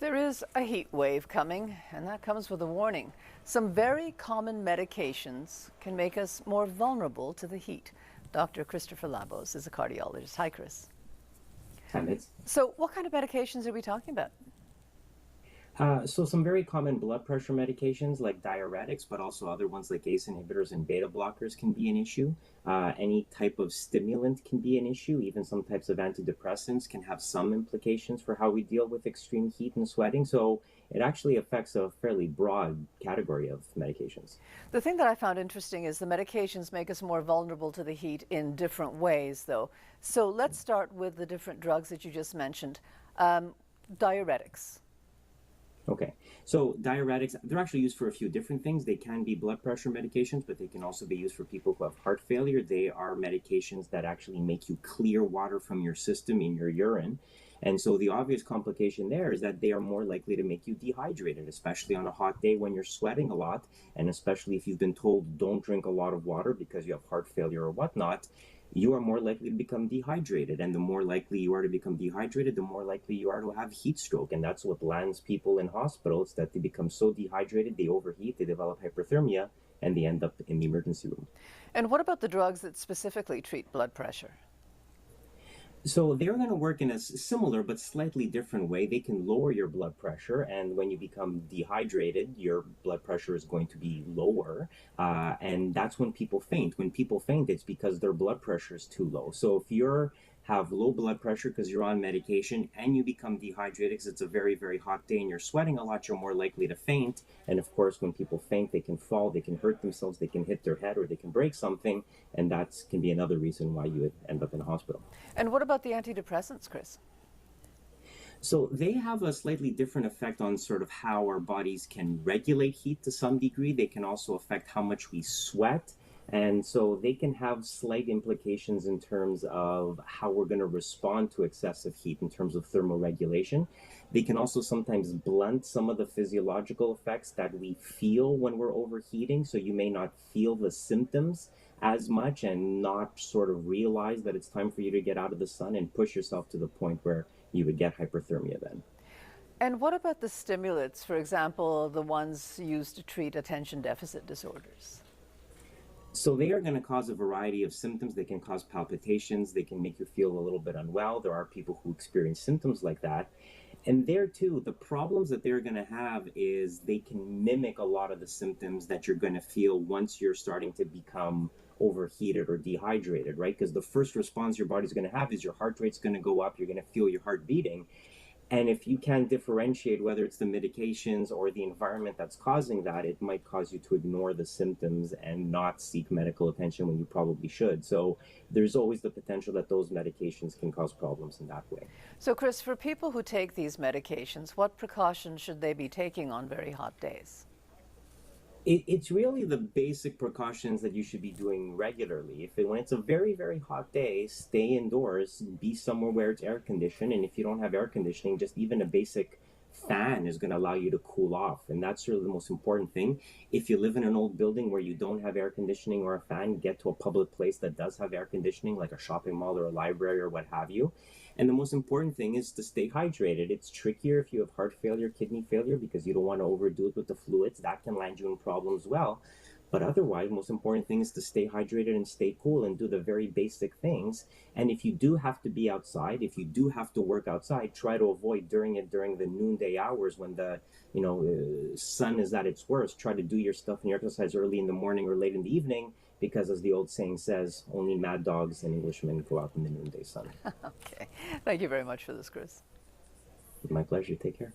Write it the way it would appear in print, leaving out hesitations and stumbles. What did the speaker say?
There is a heat wave coming, and that comes with a warning. Some very common medications can make us more vulnerable to the heat. Dr. Christopher Labos is a cardiologist. Hi, Chris. Hi, Mitz. So, what kind of medications are we talking about? So some very common blood pressure medications like diuretics, but also other ones like ACE inhibitors and beta blockers can be an issue. Any type of stimulant can be an issue. Even some types of antidepressants can have some implications for how we deal with extreme heat and sweating. So it actually affects a fairly broad category of medications. The thing that I found interesting is the medications make us more vulnerable to the heat in different ways, though. So, let's start with the different drugs that you just mentioned. Diuretics. Okay, so diuretics, they're actually used for a few different things. They can be blood pressure medications, but they can also be used for people who have heart failure. They are medications that actually make you clear water from your system in your urine. And so the obvious complication there is that they are more likely to make you dehydrated, especially on a hot day when you're sweating a lot, and especially if you've been told don't drink a lot of water because you have heart failure or whatnot. You are more likely to become dehydrated. And the more likely you are to become dehydrated, the more likely you are to have heat stroke. And that's what lands people in hospitals, that they become so dehydrated, they overheat, they develop hyperthermia, and they end up in the emergency room. And what about the drugs that specifically treat blood pressure? So they're going to work in a similar but slightly different way. They can lower your blood pressure, and when you become dehydrated, your blood pressure is going to be lower, and that's when people faint. When people faint, it's because their blood pressure is too low. So if you have low blood pressure because you're on medication and you become dehydrated because it's a very, very hot day and you're sweating a lot, you're more likely to faint. And of course, when people faint, they can fall, they can hurt themselves, they can hit their head, or they can break something, and that can be another reason why you would end up in a hospital. And what about the antidepressants, Chris? So they have a slightly different effect on sort of how our bodies can regulate heat to some degree. They can also affect how much we sweat. And so they can have slight implications in terms of how we're going to respond to excessive heat in terms of thermoregulation. They can also sometimes blunt some of the physiological effects that we feel when we're overheating. So you may not feel the symptoms as much and not sort of realize that it's time for you to get out of the sun and push yourself to the point where you would get hyperthermia then. And what about the stimulants, for example, the ones used to treat attention deficit disorders? So they are going to cause a variety of symptoms. They can cause palpitations. They can make you feel a little bit unwell. There are people who experience symptoms like that. And there too, the problems that they're going to have is they can mimic a lot of the symptoms that you're going to feel once you're starting to become overheated or dehydrated, right? Because the first response your body's going to have is your heart rate's going to go up. You're going to feel your heart beating. And if you can't differentiate whether it's the medications or the environment that's causing that, it might cause you to ignore the symptoms and not seek medical attention when you probably should. So there's always the potential that those medications can cause problems in that way. So, Chris, for people who take these medications, what precautions should they be taking on very hot days? It's really the basic precautions that you should be doing regularly. When it's a very, very hot day, stay indoors, be somewhere where it's air conditioned. And if you don't have air conditioning, just even a basic fan is going to allow you to cool off. And that's really the most important thing. If you live in an old building where you don't have air conditioning or a fan, get to a public place that does have air conditioning, like a shopping mall or a library or what have you. And the most important thing is to stay hydrated. It's trickier if you have heart failure, kidney failure, because you don't want to overdo it with the fluids. That can land you in problems as well. But otherwise, most important thing is to stay hydrated and stay cool and do the very basic things. And if you do have to be outside, if you do have to work outside, try to avoid during the noonday hours when the sun is at its worst. Try to do your stuff and your exercise early in the morning or late in the evening, because as the old saying says, only mad dogs and Englishmen go out in the noonday sun. Okay. Thank you very much for this, Chris. My pleasure. Take care.